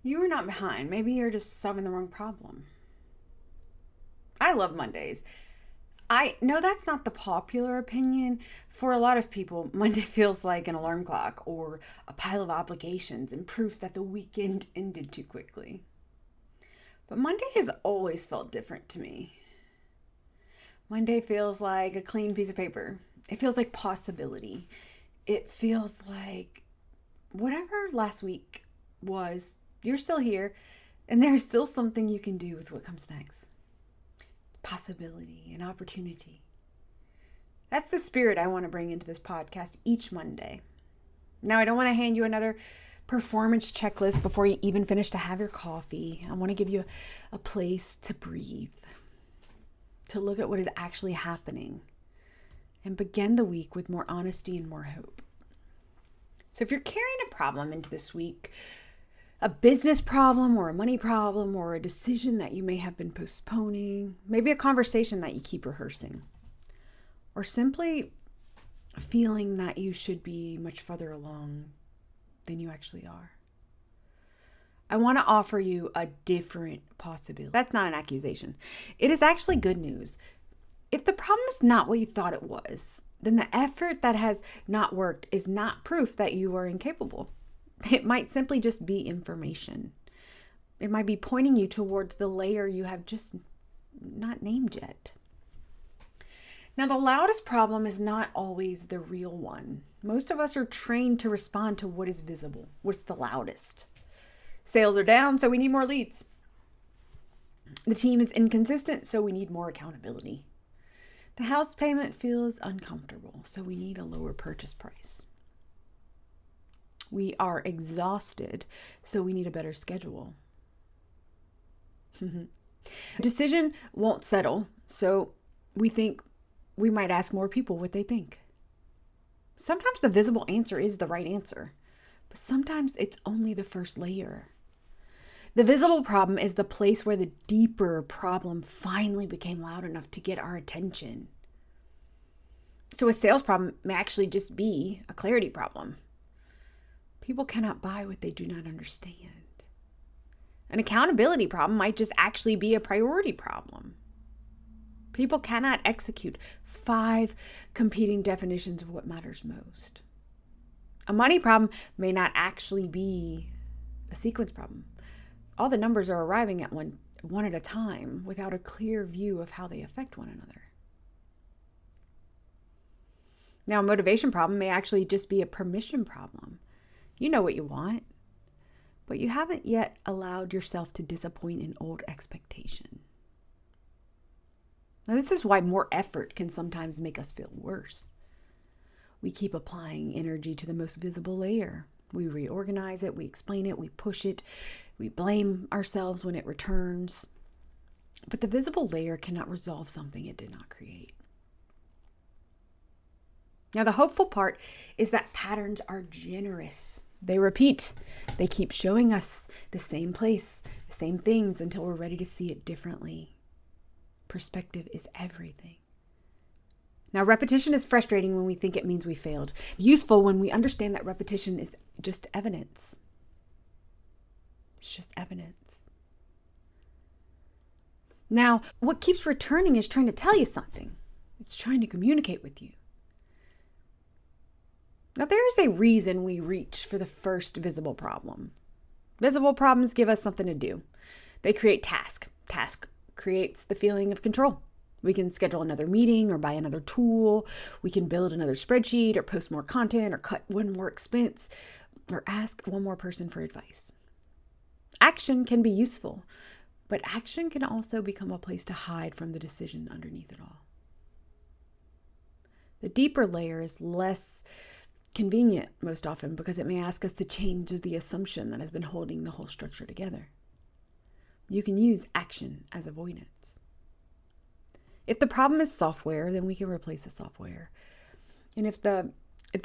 You are not behind. Maybe you're just solving the wrong problem. I love Mondays. I know that's not the popular opinion. For a lot of people, Monday feels like an alarm clock or a pile of obligations and proof that the weekend ended too quickly. But Monday has always felt different to me. Monday feels like a clean piece of paper. It feels like possibility. It feels like whatever last week was, you're still here, and there's still something you can do with what comes next. Possibility and opportunity. That's the spirit I want to bring into this podcast each Monday. Now, I don't want to hand you another performance checklist before you even finish to have your coffee. I want to give you a place to breathe, to look at what is actually happening, and begin the week with more honesty and more hope. So if you're carrying a problem into this week, a business problem or a money problem or a decision that you may have been postponing, maybe a conversation that you keep rehearsing, or simply a feeling that you should be much further along than you actually are, I want to offer you a different possibility. That's not an accusation. It is actually good news. If the problem is not what you thought it was, then the effort that has not worked is not proof that you are incapable. It might simply just be information. It might be pointing you towards the layer you have just not named yet. Now, the loudest problem is not always the real one. Most of us are trained to respond to what is visible, what's the loudest. Sales are down, so we need more leads. The team is inconsistent, so we need more accountability. The house payment feels uncomfortable, so we need a lower purchase price. We are exhausted, so we need a better schedule. Decision won't settle, so we think we might ask more people what they think. Sometimes the visible answer is the right answer, but sometimes it's only the first layer. The visible problem is the place where the deeper problem finally became loud enough to get our attention. So a sales problem may actually just be a clarity problem. People cannot buy what they do not understand. An accountability problem might just actually be a priority problem. People cannot execute 5 competing definitions of what matters most. A money problem may not actually be a sequence problem. All the numbers are arriving at one at a time without a clear view of how they affect one another. Now, a motivation problem may actually just be a permission problem. You know what you want, but you haven't yet allowed yourself to disappoint an old expectation. Now, this is why more effort can sometimes make us feel worse. We keep applying energy to the most visible layer. We reorganize it, we explain it, we push it, we blame ourselves when it returns. But the visible layer cannot resolve something it did not create. Now, the hopeful part is that patterns are generous. They repeat. They keep showing us the same place, the same things until we're ready to see it differently. Perspective is everything. Now, repetition is frustrating when we think it means we failed. It's useful when we understand that repetition is just evidence. It's just evidence. Now, what keeps returning is trying to tell you something. It's trying to communicate with you. Now, there is a reason we reach for the first visible problem. Visible problems give us something to do. They create task. Task creates the feeling of control. We can schedule another meeting or buy another tool. We can build another spreadsheet or post more content or cut one more expense or ask one more person for advice. Action can be useful, but action can also become a place to hide from the decision underneath it all. The deeper layer is less convenient most often because it may ask us to change the assumption that has been holding the whole structure together. You can use action as avoidance. If the problem is software, then we can replace the software. And if the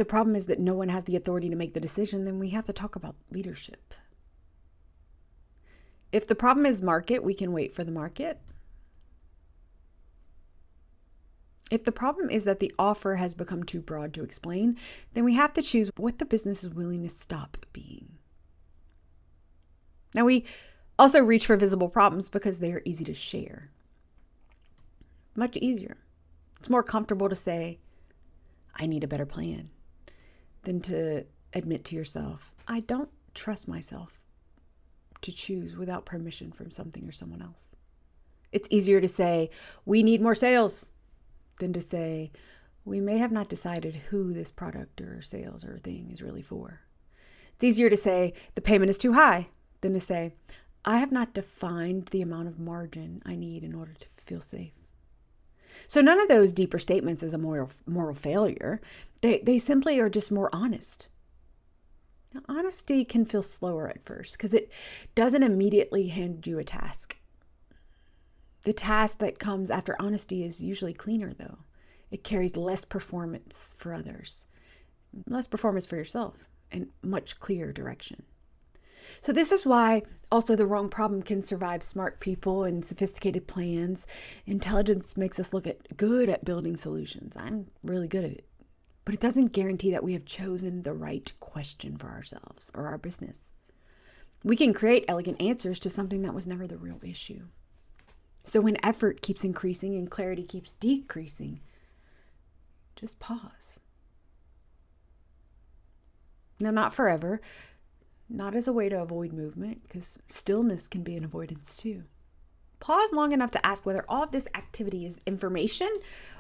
problem is that no one has the authority to make the decision, then we have to talk about leadership. If the problem is market, we can wait for the market. If the problem is that the offer has become too broad to explain, then we have to choose what the business is willing to stop being. Now, we also reach for visible problems because they are easy to share. Much easier. It's more comfortable to say, I need a better plan, than to admit to yourself, I don't trust myself to choose without permission from something or someone else. It's easier to say, we need more sales, than to say, we may have not decided who this product or sales or thing is really for. It's easier to say, the payment is too high, than to say, I have not defined the amount of margin I need in order to feel safe. So none of those deeper statements is a moral failure. They simply are just more honest. Now, honesty can feel slower at first because it doesn't immediately hand you a task. The task that comes after honesty is usually cleaner, though. It carries less performance for others, less performance for yourself, and much clearer direction. So this is why also the wrong problem can survive smart people and sophisticated plans. Intelligence makes us look good at building solutions. I'm really good at it. But it doesn't guarantee that we have chosen the right question for ourselves or our business. We can create elegant answers to something that was never the real issue. So when effort keeps increasing and clarity keeps decreasing, just pause. Now, not forever. Not as a way to avoid movement, because stillness can be an avoidance too. Pause long enough to ask whether all of this activity is information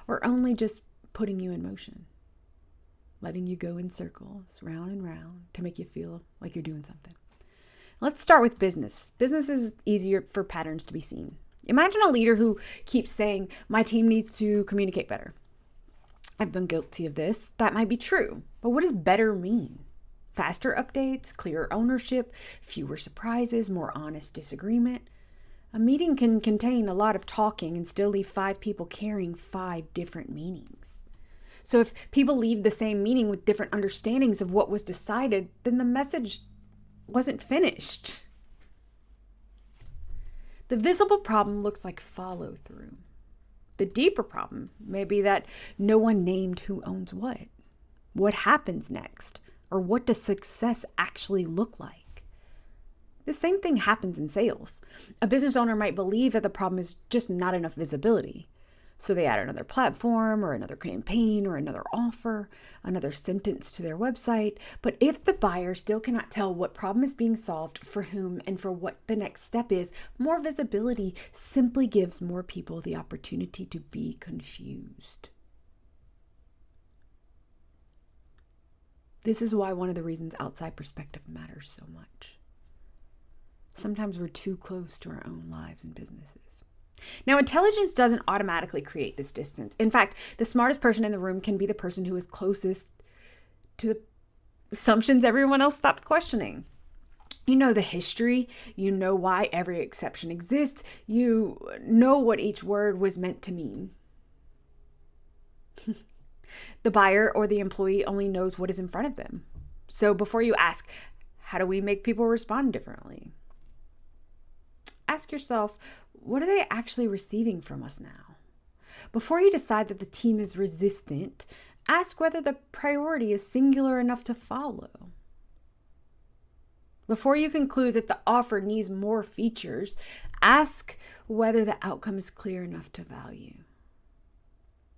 or only just putting you in motion, letting you go in circles, round and round, to make you feel like you're doing something. Let's start with business. Business is easier for patterns to be seen. Imagine a leader who keeps saying, my team needs to communicate better. I've been guilty of this. That might be true, but what does better mean? Faster updates, clearer ownership, fewer surprises, more honest disagreement. A meeting can contain a lot of talking and still leave 5 people carrying 5 different meanings. So if people leave the same meeting with different understandings of what was decided, then the message wasn't finished. The visible problem looks like follow through. The deeper problem may be that no one named who owns what happens next, or what does success actually look like. The same thing happens in sales. A business owner might believe that the problem is just not enough visibility. So they add another platform or another campaign or another offer, another sentence to their website. But if the buyer still cannot tell what problem is being solved, for whom, and for what the next step is, more visibility simply gives more people the opportunity to be confused. This is why one of the reasons outside perspective matters so much. Sometimes we're too close to our own lives and businesses. Now, intelligence doesn't automatically create this distance. In fact, the smartest person in the room can be the person who is closest to the assumptions everyone else stopped questioning. You know the history. You know why every exception exists. You know what each word was meant to mean. The buyer or the employee only knows what is in front of them. So before you ask, how do we make people respond differently? Ask yourself, what are they actually receiving from us now? Before you decide that the team is resistant, ask whether the priority is singular enough to follow. Before you conclude that the offer needs more features, ask whether the outcome is clear enough to value.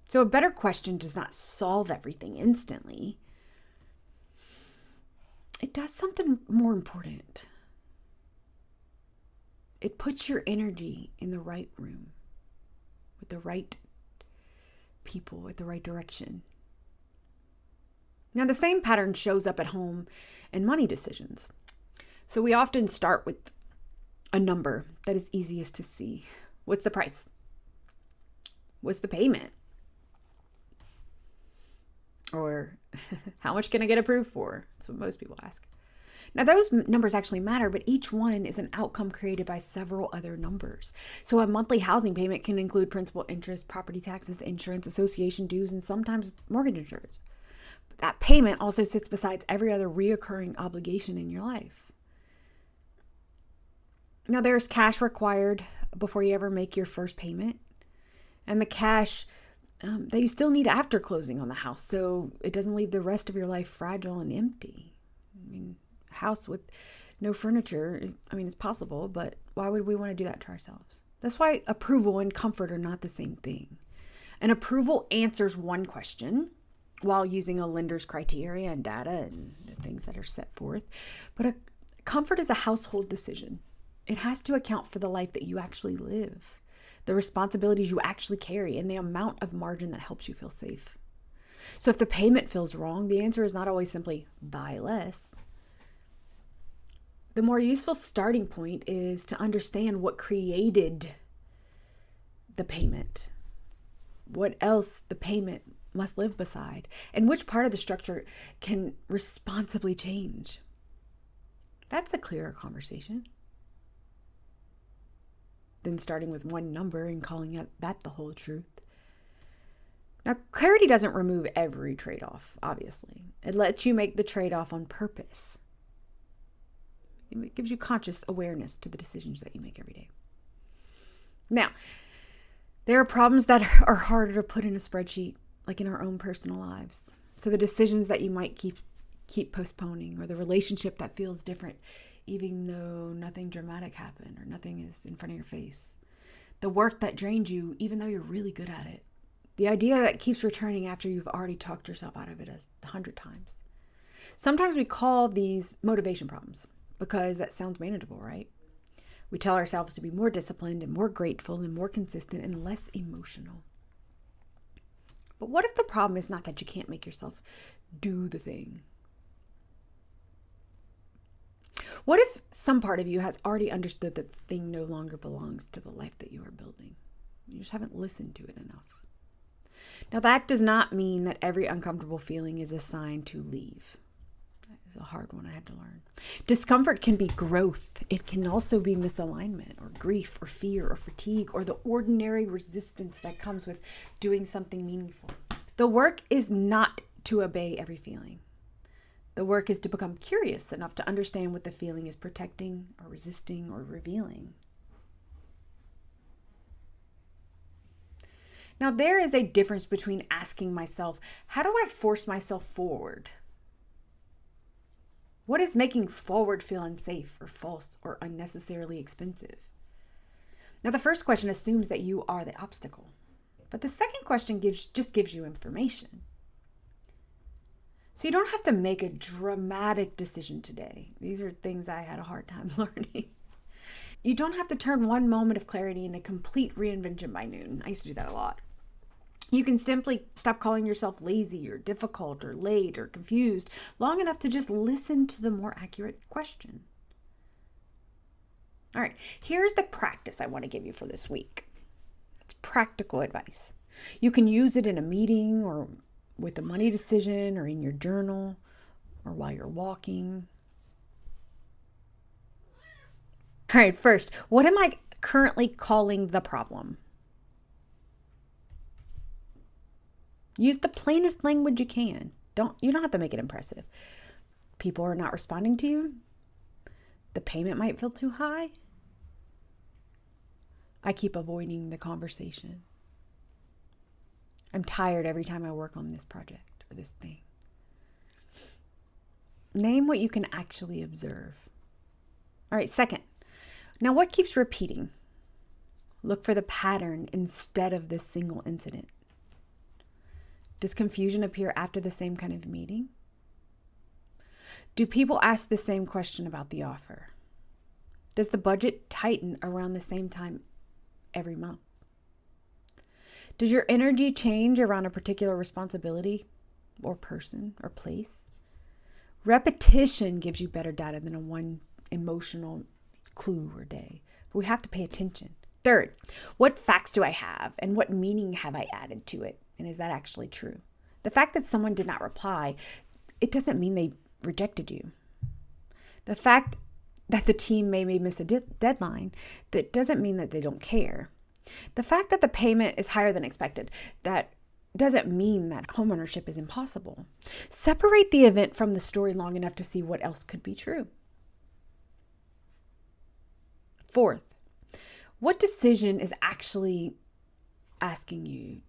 So a better question does not solve everything instantly. It does something more important. It puts your energy in the right room, with the right people, with the right direction. Now, the same pattern shows up at home and money decisions. So we often start with a number that is easiest to see. What's the price? What's the payment? Or how much can I get approved for? That's what most people ask. Now, those numbers actually matter, but each one is an outcome created by several other numbers. So a monthly housing payment can include principal, interest, property taxes, insurance, association dues, and sometimes mortgage insurance. But that payment also sits beside every other reoccurring obligation in your life. Now, there's cash required before you ever make your first payment, and the cash that you still need after closing on the house, so it doesn't leave the rest of your life fragile and empty. I mean, a house with No furniture. It's possible, but why would we want to do that to ourselves? That's why approval and comfort are not the same thing. An approval answers one question while using a lender's criteria and data and the things that are set forth. But a comfort is a household decision. It has to account for the life that you actually live, the responsibilities you actually carry, and the amount of margin that helps you feel safe. So if the payment feels wrong, the answer is not always simply buy less. The more useful starting point is to understand what created the payment, what else the payment must live beside, and which part of the structure can responsibly change. That's a clearer conversation than starting with one number and calling that the whole truth. Now, clarity doesn't remove every trade-off, obviously. It lets you make the trade-off on purpose. It gives you conscious awareness to the decisions that you make every day. Now, there are problems that are harder to put in a spreadsheet, like in our own personal lives. So the decisions that you might keep postponing, or the relationship that feels different, even though nothing dramatic happened or nothing is in front of your face. The work that drained you, even though you're really good at it. The idea that keeps returning after you've already talked yourself out of it 100 times. Sometimes we call these motivation problems because that sounds manageable, right? We tell ourselves to be more disciplined and more grateful and more consistent and less emotional. But what if the problem is not that you can't make yourself do the thing? What if some part of you has already understood that the thing no longer belongs to the life that you are building? You just haven't listened to it enough. Now, that does not mean that every uncomfortable feeling is a sign to leave. That is a hard one I had to learn. Discomfort can be growth. It can also be misalignment or grief or fear or fatigue or the ordinary resistance that comes with doing something meaningful. The work is not to obey every feeling. The work is to become curious enough to understand what the feeling is protecting or resisting or revealing. Now, there is a difference between asking myself, how do I force myself forward? What is making forward feel unsafe or false or unnecessarily expensive? Now, the first question assumes that you are the obstacle, but the second question just gives you information. So you don't have to make a dramatic decision today. These are things I had a hard time learning. You don't have to turn one moment of clarity into complete reinvention by noon. I used to do that a lot. You can simply stop calling yourself lazy or difficult or late or confused long enough to just listen to the more accurate question. All right, here's the practice I want to give you for this week. It's practical advice. You can use it in a meeting or with a money decision or in your journal or while you're walking. All right, first, what am I currently calling the problem? Use the plainest language you can. You don't have to make it impressive. People are not responding to you. The payment might feel too high. I keep avoiding the conversation. I'm tired every time I work on this project or this thing. Name what you can actually observe. All right, second. Now, what keeps repeating? Look for the pattern instead of this single incident. Does confusion appear after the same kind of meeting? Do people ask the same question about the offer? Does the budget tighten around the same time every month? Does your energy change around a particular responsibility or person or place? Repetition gives you better data than a one emotional clue or day. But we have to pay attention. Third, what facts do I have and what meaning have I added to it? And is that actually true? The fact that someone did not reply, it doesn't mean they rejected you. The fact that the team may miss a deadline, that doesn't mean that they don't care. The fact that the payment is higher than expected, that doesn't mean that homeownership is impossible. Separate the event from the story long enough to see what else could be true. Fourth, what decision is actually asking you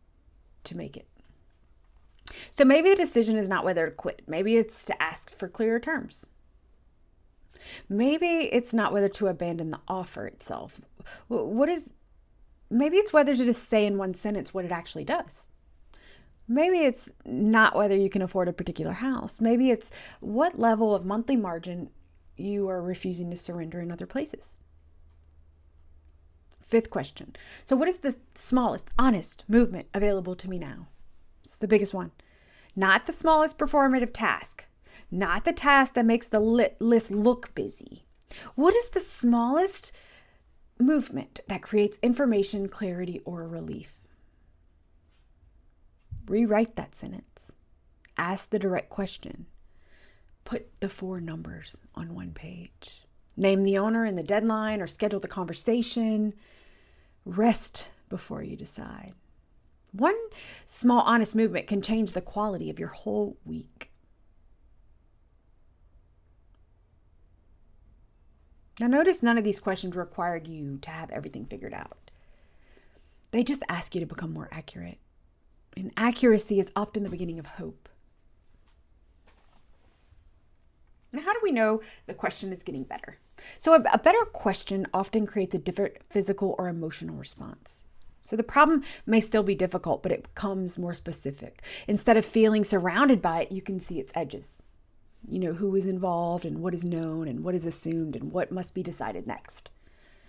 to make it? So maybe the decision is not whether to quit. Maybe it's to ask for clearer terms. Maybe it's not whether to abandon the offer itself. Maybe it's whether to just say in one sentence what it actually does. Maybe it's not whether you can afford a particular house. Maybe it's what level of monthly margin you are refusing to surrender in other places. Fifth question. So what is the smallest, honest movement available to me now? It's the biggest one. Not the smallest performative task. Not the task that makes the list look busy. What is the smallest movement that creates information, clarity, or relief? Rewrite that sentence. Ask the direct question. Put the 4 numbers on one page. Name the owner and the deadline, or schedule the conversation. Rest before you decide. One small, honest movement can change the quality of your whole week. Now, notice none of these questions required you to have everything figured out. They just ask you to become more accurate. And accuracy is often the beginning of hope. Now, how do we know the question is getting better? So a better question often creates a different physical or emotional response. So the problem may still be difficult, but it becomes more specific. Instead of feeling surrounded by it, you can see its edges. You know who is involved and what is known and what is assumed and what must be decided next.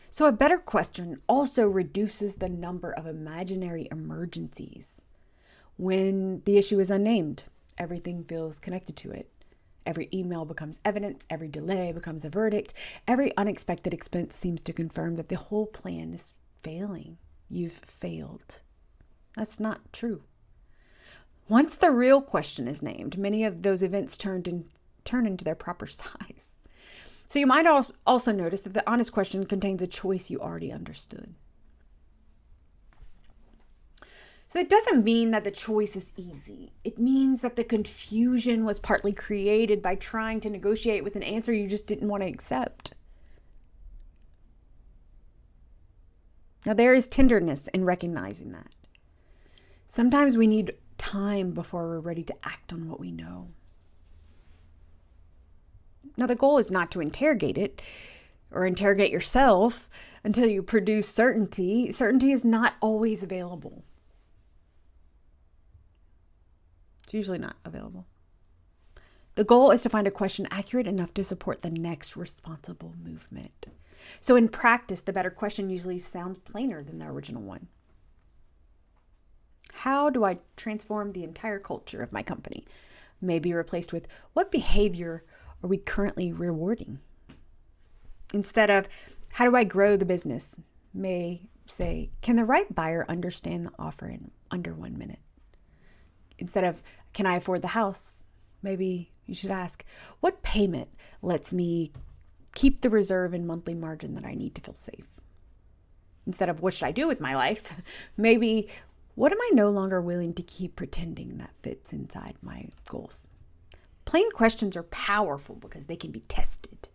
So a better question also reduces the number of imaginary emergencies. When the issue is unnamed, everything feels connected to it. Every email becomes evidence. Every delay becomes a verdict. Every unexpected expense seems to confirm that the whole plan is failing. You've failed. That's not true. Once the real question is named, many of those events turn into their proper size. So you might also notice that the honest question contains a choice you already understood. So it doesn't mean that the choice is easy. It means that the confusion was partly created by trying to negotiate with an answer you just didn't want to accept. Now, there is tenderness in recognizing that. Sometimes we need time before we're ready to act on what we know. Now, the goal is not to interrogate it or interrogate yourself until you produce certainty. Certainty is not always available. It's usually not available. The goal is to find a question accurate enough to support the next responsible movement. So in practice, the better question usually sounds plainer than the original one. How do I transform the entire culture of my company? Maybe replaced with, what behavior are we currently rewarding? Instead of, how do I grow the business? May say, can the right buyer understand the offer in under 1 minute? Instead of, can I afford the house? Maybe you should ask, what payment lets me keep the reserve and monthly margin that I need to feel safe? Instead of, what should I do with my life? Maybe, what am I no longer willing to keep pretending that fits inside my goals? Plain questions are powerful because they can be tested.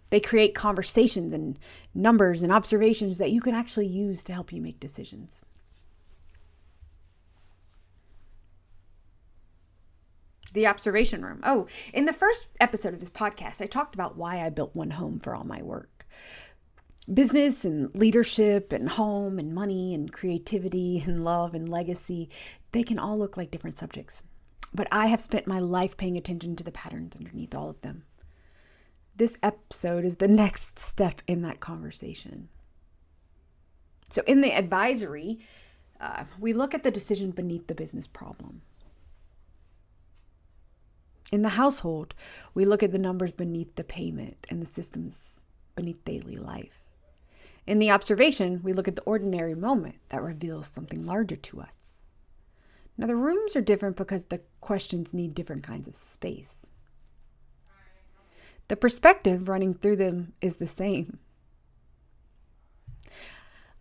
They create conversations and numbers and observations that you can actually use to help you make decisions. The observation room. Oh, in the first episode of this podcast, I talked about why I built one home for all my work. Business and leadership and home and money and creativity and love and legacy, they can all look like different subjects. But I have spent my life paying attention to the patterns underneath all of them. This episode is the next step in that conversation. So in the advisory, we look at the decision beneath the business problem. In the household, we look at the numbers beneath the payment and the systems beneath daily life. In the observation, we look at the ordinary moment that reveals something larger to us. Now, the rooms are different because the questions need different kinds of space. The perspective running through them is the same.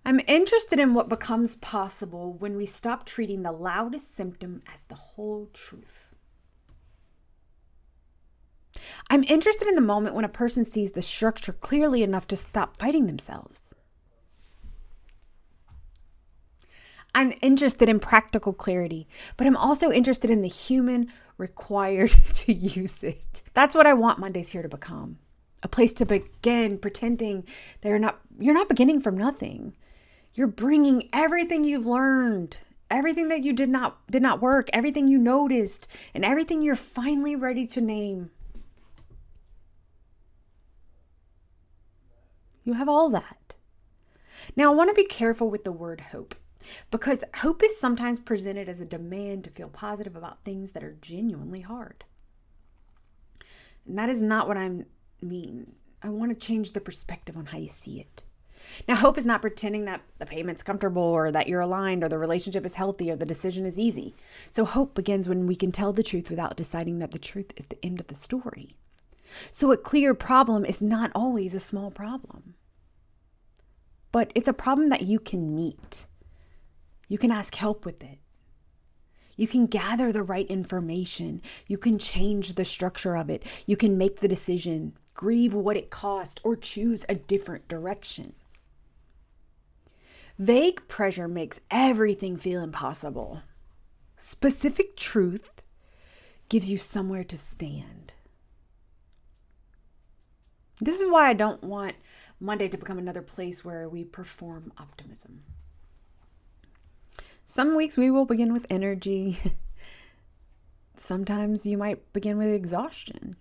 I'm interested in what becomes possible when we stop treating the loudest symptom as the whole truth. I'm interested in the moment when a person sees the structure clearly enough to stop fighting themselves. I'm interested in practical clarity, but I'm also interested in the human required to use it. That's what I want Mondays here to become. a place to begin pretending you're not beginning from nothing. You're bringing everything you've learned, everything that you did not work, everything you noticed, and everything you're finally ready to name. You have all that. Now, I want to be careful with the word hope, because hope is sometimes presented as a demand to feel positive about things that are genuinely hard. And that is not what I mean. I want to change the perspective on how you see it. Now, hope is not pretending that the payment's comfortable or that you're aligned or the relationship is healthy or the decision is easy. So hope begins when we can tell the truth without deciding that the truth is the end of the story. So a clear problem is not always a small problem, but it's a problem that you can meet. You can ask help with it. You can gather the right information. You can change the structure of it. You can make the decision, grieve what it cost, or choose a different direction. Vague pressure makes everything feel impossible. Specific truth gives you somewhere to stand. This is why I don't want Monday to become another place where we perform optimism. Some weeks we will begin with energy. Sometimes you might begin with exhaustion.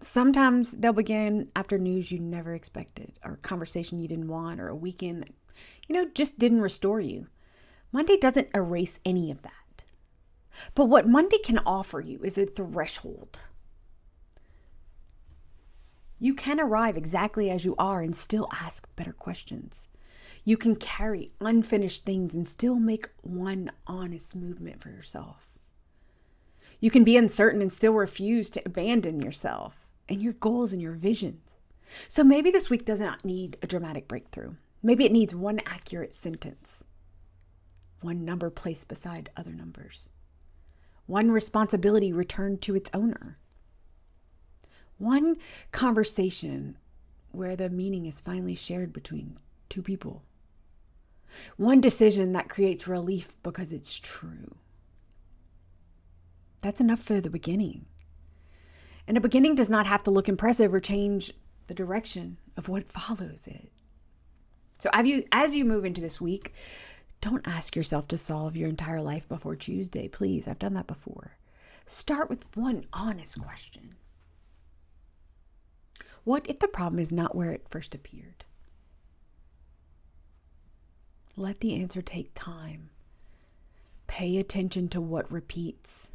Sometimes they'll begin after news you never expected, or a conversation you didn't want, or a weekend that, just didn't restore you. Monday doesn't erase any of that. But what Monday can offer you is a threshold. You can arrive exactly as you are and still ask better questions. You can carry unfinished things and still make one honest movement for yourself. You can be uncertain and still refuse to abandon yourself and your goals and your visions. So maybe this week does not need a dramatic breakthrough. Maybe it needs one accurate sentence, one number placed beside other numbers, one responsibility returned to its owner, one conversation where the meaning is finally shared between two people, one decision that creates relief because it's true. That's enough for the beginning. And a beginning does not have to look impressive or change the direction of what follows it. So as you move into this week, don't ask yourself to solve your entire life before Tuesday. Please, I've done that before. Start with one honest question. What if the problem is not where it first appeared? Let the answer take time. Pay attention to what repeats.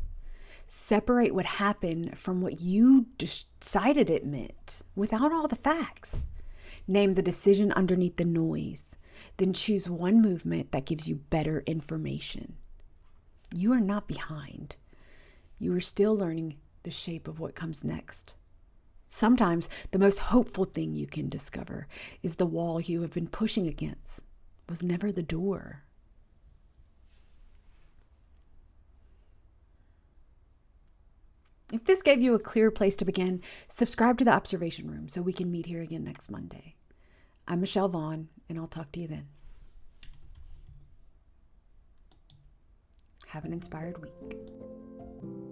Separate what happened from what you decided it meant without all the facts. Name the decision underneath the noise. Then choose one movement that gives you better information. You are not behind. You are still learning the shape of what comes next. Sometimes the most hopeful thing you can discover is the wall you have been pushing against was never the door. If this gave you a clear place to begin, subscribe to the Observation Room so we can meet here again next Monday. I'm Michelle Vaughn, and I'll talk to you then. Have an inspired week.